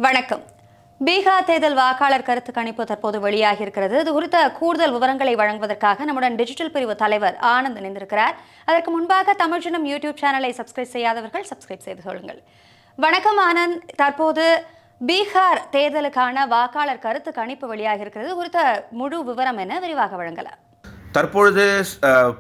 வணக்கம். பீகார் தேர்தல் வாக்காளர் கருத்து கணிப்பு தற்போது வெளியாகி இருக்கிறது. இது குறித்த கூடுதல் விவரங்களை வழங்குவதற்காக நம்முடன் டிஜிட்டல் பிரிவு தலைவர் ஆனந்த் இணைந்திருக்கிறார். அதற்கு முன்பாக தமிழ்ஜனம் யூடியூப் சேனலை சப்ஸ்கிரைப் செய்யாதவர்கள் சப்ஸ்கிரைப் செய்து கொள்ளுங்கள். வணக்கம் ஆனந்த். தற்போது பீகார் தேர்தலுக்கான வாக்காளர் கருத்து கணிப்பு வெளியாகி இருக்கிறது. குறித்த முழு விவரம் என்ன, விரிவாக வழங்கலாம்? தற்பொழுது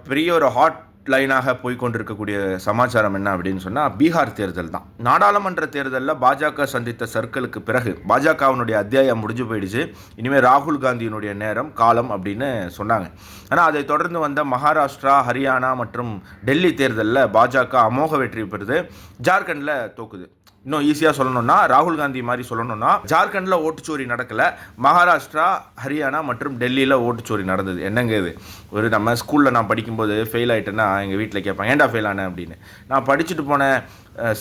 பெரிய ஒரு ஹாட் லைனாக போய்கொண்டிருக்கக்கூடிய சமாச்சாரம் என்ன அப்படின்னு சொன்னால், பீகார் தேர்தல் தான். நாடாளுமன்ற தேர்தலில் பாஜக சந்தித்த சர்க்கிளுக்கு பிறகு பாஜகவினுடைய அத்தியாயம் முடிஞ்சு போயிடுச்சு. இனிமேல் ராகுல் காந்தியினுடைய நேரம் காலம் அப்படின்னு சொன்னாங்க. ஆனால் அதை தொடர்ந்து வந்த மகாராஷ்டிரா, ஹரியானா மற்றும் டெல்லி தேர்தலில் பாஜக அமோக வெற்றி பெறுது. ஜார்க்கண்டில் தோக்குது. இன்னும் ஈஸியாக சொல்லணும்னா, ராகுல் காந்தி மாதிரி சொல்லணும்னா, ஜார்க்கண்டில் ஓட்டுச்சோரி நடக்கலை, மகாராஷ்டிரா, ஹரியானா மற்றும் டெல்லியில் ஓட்டுச்சோரி நடந்தது. என்னங்க இது? ஒரு நம்ம ஸ்கூலில் நான் படிக்கும்போது ஃபெயில் ஆகிட்டேன்னா எங்கள் வீட்டில் கேட்பாங்க, ஏன்டா ஃபெயில் ஆனேன் அப்படின்னு. நான் படிச்சுட்டு போனேன்,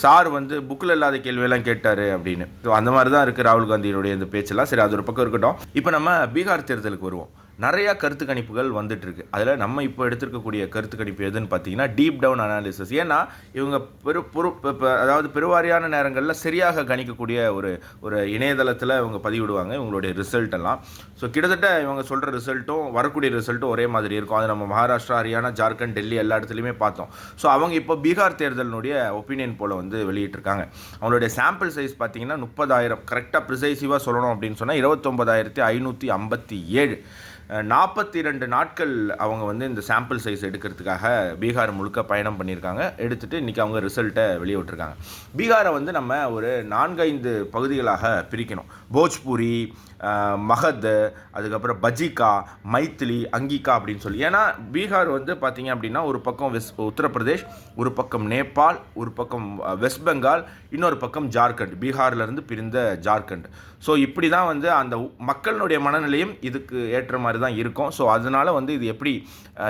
சார் புக்கில் இல்லாத கேள்வியெல்லாம் கேட்டார் அப்படின்னு. ஸோ அந்த மாதிரி தான் இருக்குது ராகுல் காந்தியினுடைய இந்த பேச்செல்லாம். சரி, அது ஒரு பக்கம் இருக்கட்டும். இப்போ நம்ம பீகார் தேர்தலுக்கு வருவோம். நிறையா கருத்து கணிப்புகள் வந்துட்டுருக்கு. அதில் நம்ம இப்போ எடுத்துருக்கக்கூடிய கருத்து கணிப்பு எதுன்னு பார்த்தீங்கன்னா, டீப் டவுன் அனாலிசிஸ். ஏன்னா இவங்க அதாவது பெருவாரியான நேரங்களில் சரியாக கணிக்கக்கூடிய ஒரு இணையதளத்தில் இவங்க பதிவிடுவாங்க இவங்களுடைய ரிசல்ட் எல்லாம். ஸோ கிட்டத்தட்ட இவங்க சொல்கிற ரிசல்ட்டும் வரக்கூடிய ரிசல்ட்டும் ஒரே மாதிரி இருக்கும். அது நம்ம மகாராஷ்டிரா, ஹரியானா, ஜார்க்கண்ட், டெல்லி எல்லா இடத்துலையுமே பார்த்தோம். ஸோ அவங்க இப்போ பீகார் தேர்தலினுடைய ஒப்பீனியன் போல் வெளியிட்டிருக்காங்க. அவங்களுடைய சாம்பிள் சைஸ் பார்த்தீங்கன்னா 30,000. கரெக்டாக ப்ரிசைசிவாக சொல்லணும் அப்படின்னு சொன்னால் 29,557. 42 நாட்கள் அவங்க இந்த சாம்பிள் சைஸ் எடுக்கிறதுக்காக பீகார் முழுக்க பயணம் பண்ணியிருக்காங்க. எடுத்துகிட்டு இன்றைக்கி அவங்க ரிசல்ட்டை வெளியிட்டிருக்காங்க. பீகாரை நம்ம ஒரு 4-5 பகுதிகளாக பிரிக்கணும். போஜ்பூரி, மகத், அதுக்கப்புறம் பஜிகா, மைத்திலி, அங்கிகா அப்படின்னு சொல்லி. ஏன்னா பீகார் பார்த்திங்க அப்படின்னா, ஒரு பக்கம் உத்தரப்பிரதேஷ், ஒரு பக்கம் நேபாள், ஒரு பக்கம் வெஸ்ட் பெங்கால், இன்னொரு பக்கம் ஜார்க்கண்ட், பீகார்லேருந்து பிரிந்த ஜார்க்கண்ட். ஸோ இப்படி தான் அந்த மக்களுடைய மனநிலையும் இதுக்கு ஏற்ற மாதிரி தான் இருக்கும். ஸோ அதனால் இது எப்படி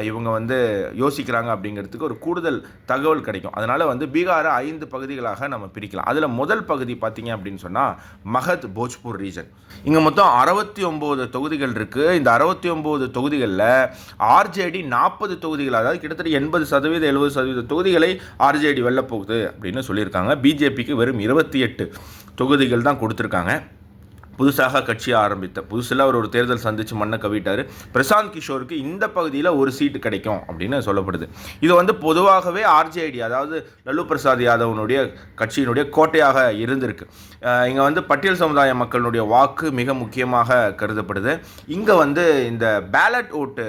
இவங்க யோசிக்கிறாங்க அப்படிங்கிறதுக்கு ஒரு கூடுதல் தகவல் கிடைக்கும். அதனால் பீகாரை 5 பகுதிகளாக நம்ம பிரிக்கலாம். அதில் முதல் பகுதி பார்த்திங்க அப்படின்னு சொன்னால் மகத், போஜ்பூர் ரீஜன். இங்கே மொத்தம் 69 தொகுதிகள் இருக்குது. இந்த 69 தொகுதிகளில் ஆர்ஜேடி 40 தொகுதிகள், அதாவது கிட்டத்தட்ட 80% 70% தொகுதிகளை ஆர்ஜேடி வெல்ல போகுது அப்படின்னு சொல்லியிருக்காங்க. பிஜேபிக்கு வெறும் 28 தொகுதிகள் தான் கொடுத்துருக்காங்க. புதுசாக கட்சியை ஆரம்பித்த புதுசில் அவர் ஒரு தேர்தல் சந்தித்து மண்ணை கவிட்டார். பிரசாந்த் கிஷோருக்கு இந்த பகுதியில் ஒரு சீட்டு கிடைக்கும் அப்படின்னு சொல்லப்படுது. இது பொதுவாகவே ஆர்ஜேடி, அதாவது லல்லு பிரசாத் யாதவனுடைய கட்சியினுடைய கோட்டையாக இருந்திருக்கு. இங்கே பட்டியல் சமுதாய மக்களுடைய வாக்கு மிக முக்கியமாக கருதப்படுது. இங்கே இந்த பேலட் ஓட்டு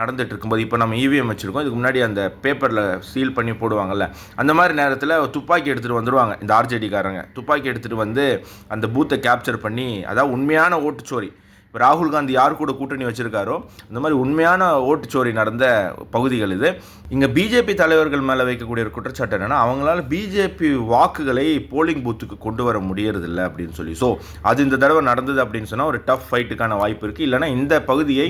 நடந்துட்டு இருக்கும்போது, இப்போ நம்ம இவிஎம் வச்சுருக்கோம், இதுக்கு முன்னாடி அந்த பேப்பரில் சீல் பண்ணி போடுவாங்கள்ல, அந்த மாதிரி நேரத்தில் துப்பாக்கி எடுத்துகிட்டு வந்துடுவாங்க. இந்த ஆர்ஜேடிக்காரங்க துப்பாக்கி எடுத்துகிட்டு அந்த பூத்தை கேப்சர் பண்ணி, அதாவது உண்மையான ஓட்டுச்சோரி, இப்போ ராகுல் காந்தி யார் கூட கூட்டணி வச்சுருக்காரோ இந்த மாதிரி உண்மையான ஓட்டுச்சோரி நடந்த பகுதிகள் இது. இங்கே பிஜேபி தலைவர்கள் மேலே வைக்கக்கூடிய ஒரு குற்றச்சாட்டு என்னென்னா, அவங்களால பிஜேபி வாக்குகளை போலிங் பூத்துக்கு கொண்டு வர முடியறதில்லை அப்படின்னு சொல்லி. ஸோ அது இந்த தடவை நடந்தது அப்படின்னு சொன்னால் ஒரு டஃப் ஃபைட்டுக்கான வாய்ப்பு இருக்குது. இல்லைனா இந்த பகுதியை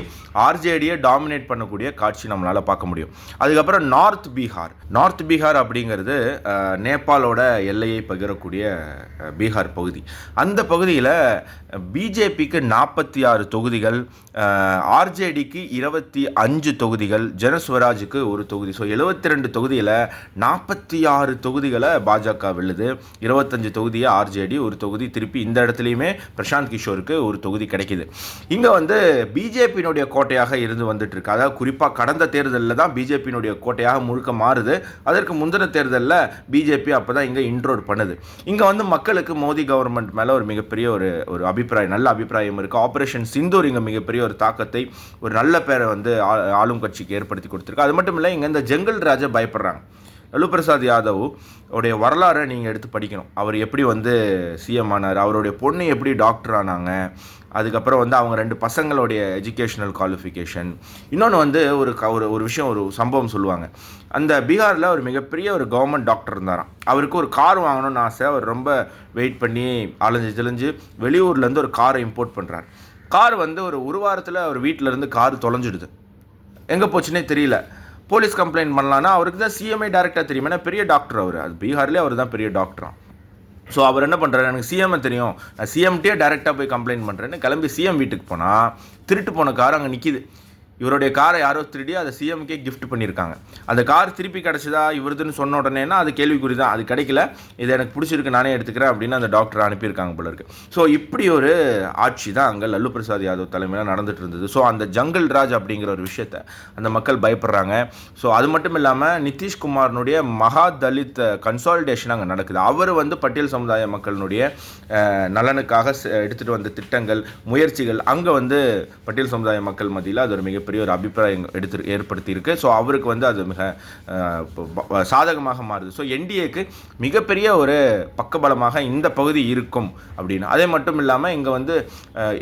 ஆர்ஜேடியை டாமினேட் பண்ணக்கூடிய காட்சி நம்மளால் பார்க்க முடியும். அதுக்கப்புறம் நார்த் பீகார் அப்படிங்கிறது நேபாளோட எல்லையை பகிரக்கூடிய பீகார் பகுதி. அந்த பகுதியில் பிஜேபிக்கு 46 தொகுதிகள், ஆர்ஜேடிக்கு 25 தொகுதிகள், ஜனஸ்வராஜுக்கு ஒரு தொகுதி. ஸோ 72 தொகுதியில் 46 தொகுதிகளை பாஜக வெல்லுது. 25 தொகுதியை ஆர்ஜேடி, ஒரு தொகுதி திருப்பி இந்த இடத்துலையுமே பிரசாந்த் கிஷோருக்கு ஒரு தொகுதி கிடைக்கிது. இங்கே பிஜேபியினுடைய கோட்டையாக இருந்து வந்துட்டுருக்கு. அதாவது குறிப்பாக கடந்த தேர்தலில் தான் பிஜேபியினுடைய கோட்டையாக முழுக்க மாறுது. அதற்கு முந்தின தேர்தலில் பிஜேபி அப்போ தான் இங்கே இன்ட்ரோட் பண்ணுது. இங்கே மக்களுக்கு மோடி கவர்மெண்ட் மேலே ஒரு மிகப்பெரிய ஒரு அபிப்பிராயம், நல்ல அபிப்பிராயம் இருக்குது. ஆப்ரேஷன் சிந்தூர் இங்கே மிகப்பெரிய ஒரு தாக்கத்தை, ஒரு நல்ல பேரை ஆளும் கட்சிக்கு ஏற்படுத்தி கொடுத்துருக்கு. அது மட்டும் இல்லை, இங்கே இந்த ஜங்கல் ராஜா பயப்படுறாங்க. லல்லு பிரசாத் யாதவ் உடைய வரலாறை நீங்கள் எடுத்து படிக்கணும். அவர் எப்படி சிஎம் ஆனார், அவருடைய பொண்ணு எப்படி டாக்டர் ஆனாங்க, அதுக்கப்புறம் அவங்க 2 பசங்களுடைய எஜுகேஷனல் குவாலிஃபிகேஷன். இன்னொன்று ஒரு விஷயம், ஒரு சம்பவம் சொல்லுவாங்க. அந்த பீகாரில் ஒரு மிகப்பெரிய ஒரு கவர்மெண்ட் டாக்டர் இருந்தாராம். அவருக்கு ஒரு கார் வாங்கணும்னு ஆசை. அவர் ரொம்ப வெயிட் பண்ணி அலைஞ்சு வெளியூர்லேருந்து ஒரு காரை இம்போர்ட் பண்ணுறார். கார் ஒரு வாரத்தில் அவர் வீட்டிலேருந்து கார் தொலைஞ்சிடுது. எங்கே போச்சுன்னே தெரியல. போலீஸ் கம்ப்ளைண்ட் பண்ணலான்னா அவருக்கு தான் சிஎம்ஐ டேரெக்டாக தெரியும். ஏன்னா பெரிய டாக்டர் அவர், அது பீகார்லேயே அவர் தான் பெரிய டாக்டராக. ஸோ அவர் என்ன பண்ணுறாரு, எனக்கு சிஎம்ஐ தெரியும், நான் சிஎம்கிட்டே டேரெக்டாக போய் கம்ப்ளைண்ட் பண்ணுறேன்னு கிளம்பி சிஎம் வீட்டுக்கு போனால் திருட்டு போன கார் அங்கே நிற்கிது. இவருடைய காரை யாரோ திருடி அதை சிஎம்கே கிஃப்ட் பண்ணியிருக்காங்க. அந்த கார் திருப்பி கிடச்சதா இவருதுன்னு சொன்ன உடனேனா அது கேள்விக்குறி தான். அது கிடைக்கல, இது எனக்கு பிடிச்சிருக்கு, நானே எடுத்துக்கிறேன் அப்படின்னு அந்த டாக்டர் அனுப்பியிருக்காங்க போல இருக்கு. ஸோ இப்படி ஒரு ஆட்சி தான் அங்கே லல்லு பிரசாத் யாதவ் தலைமையில் நடந்துட்டு இருந்தது. ஸோ அந்த ஜங்கல் ராஜ் அப்படிங்கிற ஒரு விஷயத்தை அந்த மக்கள் பயப்படுறாங்க. ஸோ அது மட்டும் இல்லாமல் நிதிஷ்குமாரனுடைய மகா தலித் கன்சாலிடேஷன் அங்கே நடக்குது. அவர் வந்து பட்டியல் சமுதாய மக்களினுடைய நலனுக்காக எடுத்துகிட்டு வந்த திட்டங்கள், முயற்சிகள் அங்கே வந்து பட்டியல் சமுதாய மக்கள் மத்தியில் அது ஒரு மிகப்பெரிய ஒரு அபிப்பிராயம் ஏற்படுத்தி இருக்கு. ஸோ அவருக்கு வந்து அது மிக சாதகமாக மாறுது. ஸோ என்டிஏக்கு மிகப்பெரிய ஒரு பக்கபலமாக இந்த பகுதி இருக்கும் அப்படின்னு. அதே மட்டும் இல்லாமல் இங்கே வந்து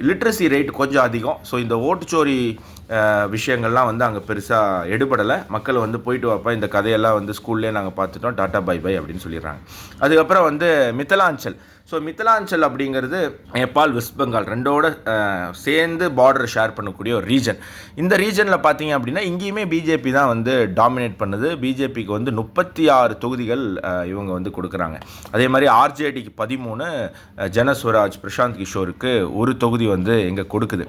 லிட்ரஸி ரேட் கொஞ்சம் அதிகம். ஸோ இந்த ஓட்டுச்சோரி விஷயங்கள்லாம் வந்து அங்கே பெருசாக எடுபடலை. மக்கள் வந்து போயிட்டு வாப்பா, இந்த கதையெல்லாம் வந்து ஸ்கூல்லேயே நாங்கள் பார்த்துட்டோம், டாட்டா பை பை அப்படின்னு சொல்லிடுறாங்க. அதுக்கப்புறம் வந்து மித்தலாஞ்சல். ஸோ மித்தலாஞ்சல் அப்படிங்கிறது நேபாள், வெஸ்ட் பெங்கால் ரெண்டோட சேர்ந்து பார்டர் ஷேர் பண்ணக்கூடிய ஒரு ரீஜன். இந்த ரீஜனில் பார்த்தீங்க அப்படின்னா இங்கேயுமே பிஜேபி தான் வந்து டாமினேட் பண்ணுது. பிஜேபிக்கு வந்து 36 தொகுதிகள் இவங்க வந்து கொடுக்குறாங்க. அதே மாதிரி ஆர்ஜேடிக்கு 13, ஜனஸ்வராஜ் பிரசாந்த் கிஷோருக்கு ஒரு தொகுதி வந்து இங்கே கொடுக்குது.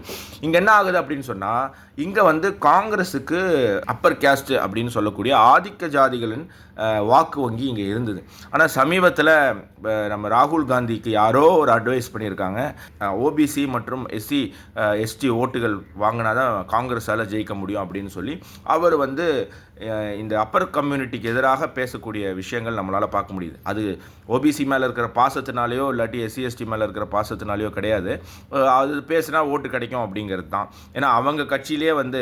இங்கே என்ன ஆகுது அப்படின்னு சொன்னால், இங்கே வந்து காங்கிரஸுக்கு அப்பர் கேஸ்ட் அப்படின்னு சொல்லக்கூடிய ஆதிக்க ஜாதிகளின் வாக்கு வங்கி இங்கே இருந்தது. ஆனால் சமீபத்தில் நம்ம ராகுல் காந்திக்கு யாரோ ஒரு அட்வைஸ் பண்ணியிருக்காங்க, ஓபிசி மற்றும் எஸ்சி எஸ்டி ஓட்டுகள் வாங்கினா தான் காங்கிரஸால் ஜெயிக்க முடியும் அப்படின்னு சொல்லி. அவர் வந்து இந்த அப்பர் கம்யூனிட்டிக்கு எதிராக பேசக்கூடிய விஷயங்கள் நம்மளால் பார்க்க முடியுது. அது ஓபிசி மேலே இருக்கிற பாசத்தினாலேயோ இல்லாட்டி எஸ்சி எஸ்டி மேலே இருக்கிற பாசத்தினாலேயோ கிடையாது. அது பேசினா ஓட்டு கிடைக்கும் அப்படிங்கிறது தான். ஏன்னா அவங்க கட்சியிலே வந்து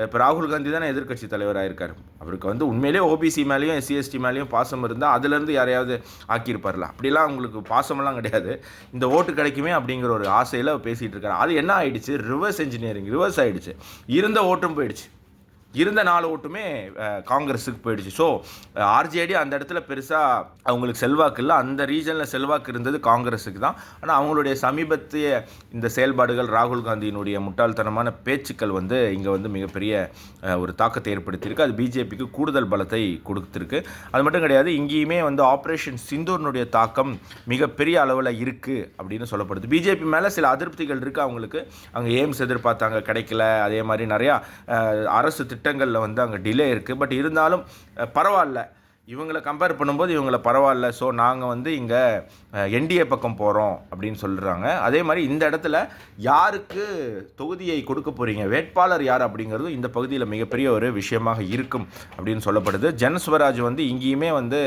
இப்போ ராகுல் காந்தி தானே எதிர்கட்சி தலைவராக இருக்கார். அவருக்கு வந்து உண்மையிலேயே ஓபிசி மேலேயும் எஸ்சி எஸ்டி மேலேயும் பாசம் இருந்தால் அதுலேருந்து யாரையாவது ஆக்கியிருப்பார்ல. அப்படிலாம் அவங்களுக்கு பாசமெல்லாம் கிடையாது. இந்த ஓட்டு கிடைக்குமே அப்படிங்கிற ஒரு ஆசையில் பேசிகிட்டு இருக்காரு. அது என்ன ஆயிடுச்சு, ரிவர்ஸ் என்ஜினியரிங், ரிவர்ஸ் ஆகிடுச்சு. இருந்த ஓட்டும் போயிடுச்சு, இருந்த 4 ஓட்டுமே காங்கிரஸுக்கு போயிடுச்சு. ஸோ ஆர்ஜேடி அந்த இடத்துல பெருசாக அவங்களுக்கு செல்வாக்கு இல்லை. அந்த ரீஜனில் செல்வாக்கு இருந்தது காங்கிரஸுக்கு தான். ஆனால் அவங்களுடைய சமீபத்திய இந்த செயல்பாடுகள், ராகுல் காந்தியினுடைய முட்டாள்தனமான பேச்சுக்கள் வந்து இங்கே வந்து மிகப்பெரிய ஒரு தாக்கத்தை ஏற்படுத்தியிருக்கு. அது பிஜேபிக்கு கூடுதல் பலத்தை கொடுத்துருக்கு. அது மட்டும் கிடையாது, இங்கேயுமே வந்து ஆப்ரேஷன் சிந்தூர்னுடைய தாக்கம் மிகப்பெரிய அளவில் இருக்குது அப்படின்னு சொல்லப்படுது. பிஜேபி மேலே சில அதிருப்திகள் இருக்குது அவங்களுக்கு. அங்கே எய்ம்ஸ் எதிர்பார்த்தாங்க, கிடைக்கல. அதே மாதிரி நிறையா அரசு திட்டங்களில் வந்து அங்கே டிலே இருக்குது. பட் இருந்தாலும் பரவாயில்ல, இவங்களை கம்பேர் பண்ணும்போது இவங்களை பரவாயில்ல. ஸோ நாங்கள் வந்து இங்கே என்டிஏ பக்கம் போகிறோம் அப்படின்னு சொல்கிறாங்க. அதே மாதிரி இந்த இடத்துல யாருக்கு தொகுதியை கொடுக்க போகிறீங்க, வேட்பாளர் யார் அப்படிங்கிறது இந்த பகுதியில் மிகப்பெரிய ஒரு விஷயமாக இருக்கும் அப்படின்னு சொல்லப்படுது. ஜனஸ்வராஜ் வந்து இங்கேயுமே வந்து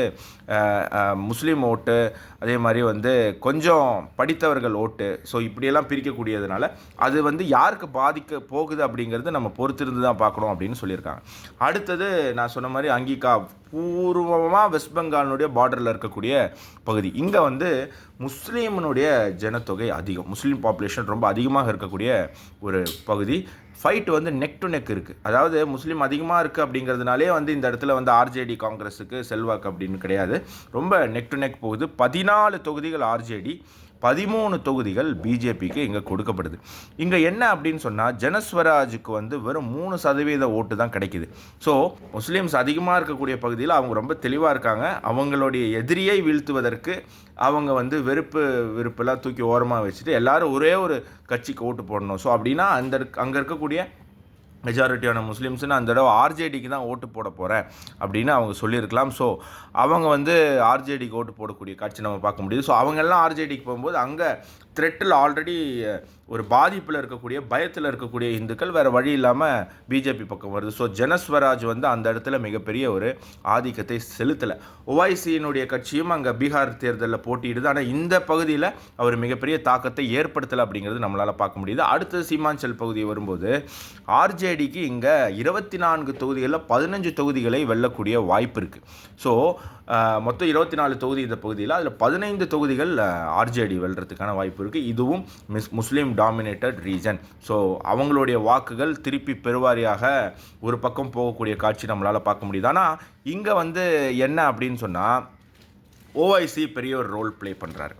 முஸ்லீம் ஓட்டு, அதே மாதிரி வந்து கொஞ்சம் படித்தவர்கள் ஓட்டு, ஸோ இப்படியெல்லாம் பிரிக்கக்கூடியதுனால அது வந்து யாருக்கு பாதிக்க போகுது அப்படிங்கிறது நம்ம பொறுத்திருந்து தான் பார்க்கணும் அப்படின்னு சொல்லியிருக்காங்க. அடுத்தது நான் சொன்ன மாதிரி அங்கிகா பூர்வமாக வெஸ்ட் பெங்காலினுடைய பார்டரில் இருக்கக்கூடிய பகுதி. இங்கே வந்து முஸ்லீமினுடைய ஜனத்தொகை அதிகம், முஸ்லீம் பாப்புலேஷன் ரொம்ப அதிகமாக இருக்கக்கூடிய ஒரு பகுதி. ஃபைட் வந்து நெக் டு நெக் இருக்குது. அதாவது முஸ்லீம் அதிகமாக இருக்குது அப்படிங்கிறதுனாலே வந்து இந்த இடத்துல வந்து ஆர்ஜேடி காங்கிரஸுக்கு செல்வாக்கு அப்படின்னு கிடையாது. ரொம்ப நெக் டு நெக் போகுது. 14 தொகுதிகள் ஆர்ஜேடி, 13 தொகுதிகள் பிஜேபிக்கு இங்கே கொடுக்கப்படுது. இங்கே என்ன அப்படின்னு சொன்னால், ஜனஸ்வராஜுக்கு வந்து வெறும் 3% ஓட்டு தான் கிடைக்குது. ஸோ முஸ்லீம்ஸ் அதிகமாக இருக்கக்கூடிய பகுதியில் அவங்க ரொம்ப தெளிவாக இருக்காங்க. அவங்களுடைய எதிரியை வீழ்த்துவதற்கு அவங்க வந்து வெறுப்பெல்லாம் தூக்கி ஓரமாக வச்சுட்டு எல்லாரும் ஒரே ஒரு கட்சிக்கு ஓட்டு போடணும். ஸோ அப்படின்னா அங்கே இருக்கக்கூடிய மெஜாரிட்டியான முஸ்லீம்ஸ்னு அந்த தடவை ஆர்ஜேடிக்கு தான் ஓட்டு போட போகிறேன் அப்படின்னு அவங்க சொல்லியிருக்கலாம். ஸோ அவங்க வந்து ஆர்ஜேடிக்கு ஓட்டு போடக்கூடிய காட்சி நம்ம பார்க்க முடியுது. ஸோ அவங்கெல்லாம் ஆர்ஜேடிக்கு போகும்போது அங்கே த்ரெட்டில் ஆல்ரெடி ஒரு பாதிப்பில் இருக்கக்கூடிய, பயத்தில் இருக்கக்கூடிய இந்துக்கள் வேறு வழி இல்லாமல் பிஜேபி பக்கம் வருது. ஸோ ஜனஸ்வராஜ் வந்து அந்த இடத்துல மிகப்பெரிய ஒரு ஆதிக்கத்தை செலுத்தலை. ஒவைசியினுடைய கட்சியும் அங்கே பீகார் தேர்தலில் போட்டியிடுது. ஆனால் இந்த பகுதியில் அவர் மிகப்பெரிய தாக்கத்தை ஏற்படுத்தலை அப்படிங்கிறது நம்மளால் பார்க்க முடியுது. அடுத்து சீமாஞ்சல் பகுதி வரும்போது ஆர்ஜேடிக்கு இங்கே 24 தொகுதிகளில் 15 தொகுதிகளை வெல்லக்கூடிய வாய்ப்பு இருக்குது. ஸோ மொத்தம் 24 தொகுதி இந்த பகுதியில், அதில் 15 தொகுதிகள் ஆர்ஜேடி வெல்றதுக்கான வாய்ப்பு இருக்குது. இதுவும் முஸ்லீம் டாமினேட்டட் ரீஜன். ஸோ அவங்களுடைய வாக்குகள் திருப்பி பெருவாரியாக ஒரு பக்கம் போகக்கூடிய காட்சி நம்மளால் பார்க்க முடியுது. ஆனால் இங்கே வந்து என்ன அப்படின்னு சொன்னால், ஓவைசி பெரிய ஒரு ரோல் ப்ளே பண்ணுறாரு.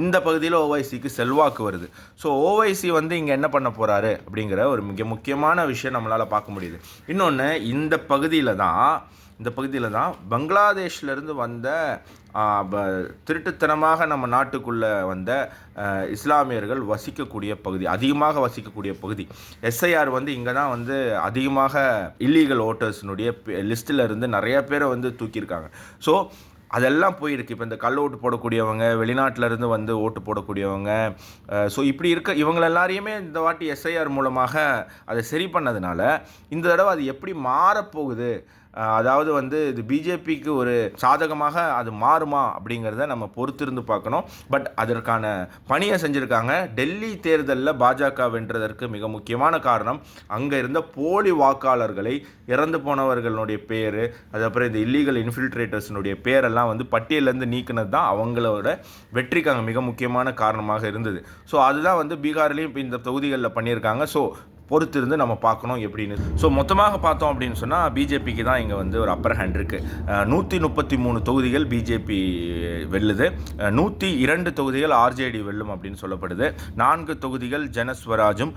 இந்த பகுதியில் ஓவைசிக்கு செல்வாக்கு வருது. ஸோ ஓவைசி வந்து இங்கே என்ன பண்ண போகிறாரு அப்படிங்கிற ஒரு மிக முக்கியமான விஷயம் நம்மளால் பார்க்க முடியுது. இன்னொன்று, இந்த பகுதியில் தான் இந்த பகுதியில் தான் பங்களாதேஷ்லேருந்து வந்த திருட்டுத்தனமாக நம்ம நாட்டுக்குள்ளே வந்த இஸ்லாமியர்கள் வசிக்கக்கூடிய பகுதி, அதிகமாக வசிக்கக்கூடிய பகுதி. எஸ்ஐஆர் வந்து இங்கே தான் வந்து அதிகமாக இல்லீகல் ஓட்டர்ஸ்னுடைய லிஸ்ட்டில் இருந்து நிறைய பேரை வந்து தூக்கியிருக்காங்க. ஸோ அதெல்லாம் போயிருக்கு. இப்போ இந்த கள்ள ஓட்டு போடக்கூடியவங்க, வெளிநாட்டிலேருந்து வந்து ஓட்டு போடக்கூடியவங்க, ஸோ இப்படி இருக்க இவங்க எல்லாரையுமே இந்த வாட்டி எஸ்ஐஆர் மூலமாக அதை சரி பண்ணதுனால இந்த தடவை அது எப்படி மாறப்போகுது, அதாவது வந்து இது பிஜேபிக்கு ஒரு சாதகமாக அது மாறுமா அப்படிங்கிறத நம்ம பொறுத்திருந்து பார்க்கணும். பட் அதற்கான பணியை செஞ்சுருக்காங்க. டெல்லி தேர்தலில் பாஜக வென்றதற்கு மிக முக்கியமான காரணம் அங்கே இருந்த போலி வாக்காளர்களை, இறந்து போனவர்களுடைய பேர், அதுக்கப்புறம் இந்த இல்லீகல் இன்ஃபில்ட்ரேட்டர்ஸினுடைய பேரெல்லாம் வந்து பட்டியலேருந்து நீக்கினது தான் அவங்களோட வெற்றிக்காக மிக முக்கியமான காரணமாக இருந்தது. ஸோ அதுதான் வந்து பீகார்லேயும் இப்போ இந்த தொகுதிகளில் பண்ணியிருக்காங்க. ஸோ பொறுத்திருந்து நம்ம பார்க்கணும் எப்படின்னு. ஸோ மொத்தமாக பார்த்தோம் அப்படின்னு சொன்னால் பிஜேபிக்கு தான் இங்கே வந்து ஒரு அப்பர் ஹேண்ட் இருக்குது. 133 தொகுதிகள் பிஜேபி வெல்லுது, 102 தொகுதிகள் ஆர்ஜேடி வெல்லும் அப்படின்னு சொல்லப்படுது. 4 தொகுதிகள் ஜனஸ்வராஜும்,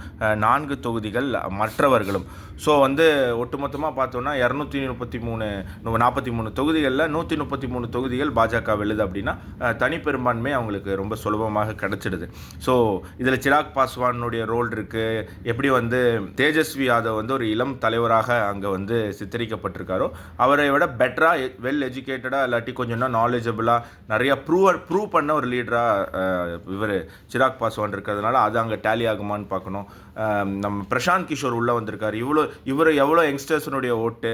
4 தொகுதிகள் மற்றவர்களும். ஸோ வந்து ஒட்டுமொத்தமாக பார்த்தோன்னா 243 தொகுதிகளில் 133 தொகுதிகள் பாஜக வெல்லுது அப்படின்னா தனிப்பெரும்பான்மை அவங்களுக்கு ரொம்ப சுலபமாக கிடச்சிடுது. ஸோ இதில் சிராக் பாஸ்வானுடைய ரோல் இருக்குது. எப்படி வந்து தேஜஸ்வி யாதவ் வந்து ஒரு இளம் தலைவராக அங்கே வந்து சித்தரிக்கப்பட்டிருக்காரோ, அவரை விட பெட்டராக வெல் எஜுகேட்டடாக இல்லாட்டி கொஞ்சம் நாலேஜபிளாக நிறையா ப்ரூவ் பண்ண ஒரு லீடராக இவர் சிராக் பாஸ்வான் இருக்கிறதுனால அது அங்கே டேலி ஆகுமான்னு பார்க்கணும். நம்ம பிரசாந்த் கிஷோர் உள்ளே வந்திருக்காரு. இவர் எவ்வளோ யங்ஸ்டர்ஸினுடைய ஓட்டு,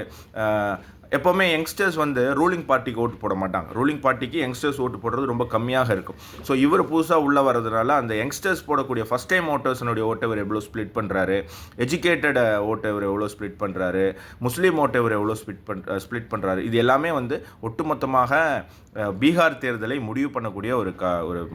எப்போவுமே யங்ஸ்டர்ஸ் வந்து ரூலிங் பார்ட்டிக்கு ஓட்டு போட மாட்டாங்க. ரூலிங் பார்ட்டிக்கு யங்ஸ்டர்ஸ் ஓட்டு போடுறது ரொம்ப கம்மியாக இருக்கும். ஸோ இவர் புதுசாக உள்ளே வர்றதுனால அந்த யங்ஸ்டர்ஸ் போடக்கூடிய ஃபஸ்ட் டைம் ஓட்டர்ஸினுடைய ஓட்டை இவர் எவ்வளோ ஸ்ப்ளிட் பண்ணுறாரு, எஜுகேட்டட் ஓட்டை இவர் எவ்வளோ ஸ்ப்ளிட் பண்ணுறாரு, முஸ்லீம் ஓட்டை இவர் எவ்வளோ ஸ்ப்ளிட் பண்ணுறாரு, இது எல்லாமே வந்து ஒட்டுமொத்தமாக பீகார் தேர்தலை முடிவு பண்ணக்கூடிய ஒரு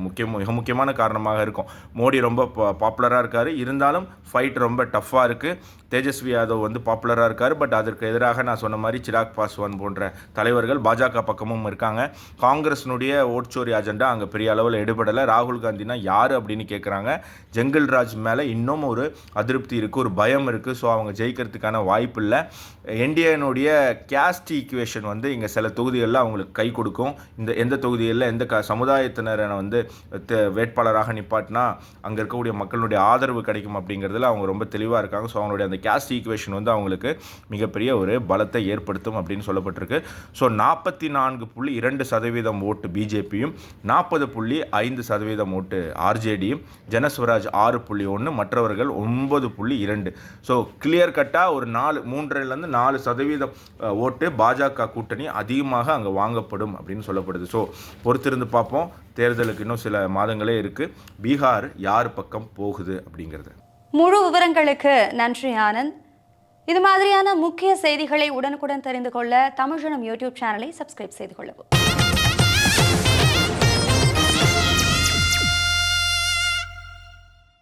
மிக முக்கியமான காரணமாக இருக்கும். மோடி ரொம்ப பாப்புலராக இருக்கார், இருந்தாலும் ஃபைட் ரொம்ப டஃப்பாக இருக்குது. தேஜஸ்வி யாதவ் வந்து பாப்புலராக இருக்கார், பட் அதற்கு எதிராக நான் சொன்ன மாதிரி சிராக் பாஸ்வான் போன்ற தலைவர்கள் பாஜக பக்கமும் இருக்காங்க. காங்கிரஸினுடைய ஓட்சோரி அஜெண்டா அங்கே பெரிய அளவில் எடுபடலை. ராகுல் காந்தினா யார் அப்படின்னு கேட்குறாங்க. ஜங்கிள் ராஜ் மேலே இன்னும் ஒரு அதிருப்தி இருக்குது, ஒரு பயம் இருக்குது. ஸோ அவங்க ஜெயிக்கிறதுக்கான வாய்ப்பு இல்லை. என்டிஏனுடைய கேஸ்ட் ஈக்குவேஷன் வந்து இங்கே சில தொகுதிகளில் அவங்களுக்கு கை கொடுக்கும். எந்த தொகுதிகளில் எந்த சமுதாயத்தினரை வந்து வேட்பாளராக நிப்பாட்டினா அங்கே இருக்கக்கூடிய மக்களுடைய ஆதரவு கிடைக்கும் அப்படிங்கிறதுல அவங்க ரொம்ப தெளிவாக இருக்காங்க. ஸோ அவங்களுடைய அந்த கேஸ்ட் ஈக்குவேஷன் வந்து அவங்களுக்கு மிகப்பெரிய ஒரு பலத்தை ஏற்படுத்தும் அப்படின்னு சொல்லப்பட்டிருக்கு. ஸோ 44.2% ஓட்டு பிஜேபியும், 40.5% ஓட்டு ஆர்ஜேடியும், ஜனஸ்வராஜ் 6.1, மற்றவர்கள் 9.2. ஸோ கிளியர் கட்டாக ஒரு 3.4% ஓட்டு பாஜக கூட்டணி அதிகமாக அங்கே வாங்கப்படும் அப்படின்னு சொல்லப்படுது. ஸோ பொறுத்திருந்து பார்ப்போம். தேர்தலுக்கு இன்னும் சில மாதங்களே இருக்குது. பீகார் யார் பக்கம் போகுது அப்படிங்கிறது. முழு விவரங்களுக்கு நன்றி ஆனந்த். இது மாதிரியான முக்கிய செய்திகளை உடனுக்குடன் தெரிந்து கொள்ள தமிழ்ஜனம் யூடியூப் சேனலை சப்ஸ்கிரைப் செய்து கொள்ளவும்.